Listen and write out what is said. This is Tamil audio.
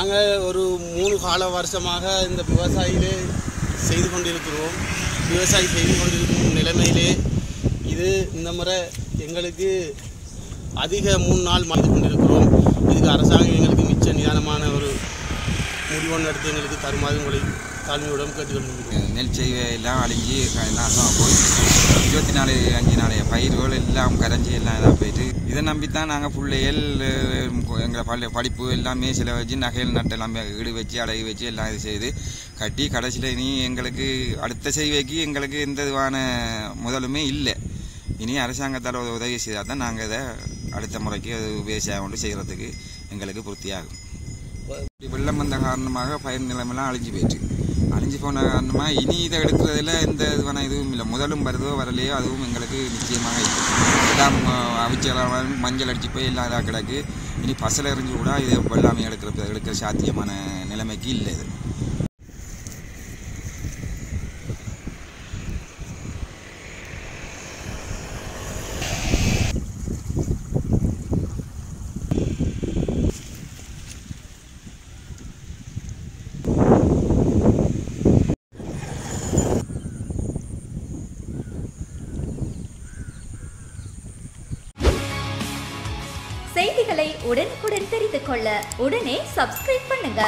நாங்கள் ஒரு 3 கால வருஷமாக இந்த விவசாயியிலே செய்து கொண்டிருக்கிறோம். விவசாயி செய்து கொண்டிருக்கும் நிலைமையிலே இது இந்த முறை எங்களுக்கு அதிக 3 நாள் செய்து கொண்டிருக்கிறோம். இதுக்கு அரசாங்கம் எங்களுக்கு மிச்ச நிதானமான ஒரு முடிவொன்று எடுத்து எங்களுக்கு தருமாறு உங்களை தாழ்மையுடன் கேட்டுக்கொண்டிருக்கிறோம். நெல் செய்வெல்லாம் அழிஞ்சி நாசமாக போய் 24 நாளைய பயிர்கள் எல்லாம் கரைஞ்சி எல்லாம் இதாக போயிட்டு இதை நம்பித்தான் நாங்கள் பிள்ளைகள் எங்களை படிப்பு எல்லாமே சில வச்சு நகைகள் நட்டு எல்லாமே ஈடு வச்சு அடகு வச்சு எல்லாம் இது செய்து கட்டி கடைசியில் இனி எங்களுக்கு அடுத்த செய்வைக்கு எங்களுக்கு எந்த விதமான முதலுமே இல்லை. இனி அரசாங்கத்தால் உதவி செய்தால் தான் நாங்கள் இதை அடுத்த முறைக்கு அது விவசாயம் கொண்டு செய்கிறதுக்கு எங்களுக்கு பூர்த்தியாகும். வெள்ளம் வந்த காரணமாக பயிர் நிலைமெல்லாம் அழிஞ்சு போன காரணமாக இனி இதை எடுக்கிறதுல எந்த இதுவான இதுவும் இல்லை. முதலும் வருதோ வரலையோ அதுவும் எங்களுக்கு நிச்சயமாக இல்லை. எல்லாம் அவிச்செல்லாம் மஞ்சள் அடித்து போய் எல்லாம் இதாக கிடக்கு. இனி பசலை எறிஞ்சு கூட இதை வெள்ளாமை எடுக்கிற சாத்தியமான நிலைமைக்கு இல்லை. இது செய்திகளை உடனுக்குடன் தெரிந்து கொள்ள உடனே சப்ஸ்கிரைப் பண்ணுங்க.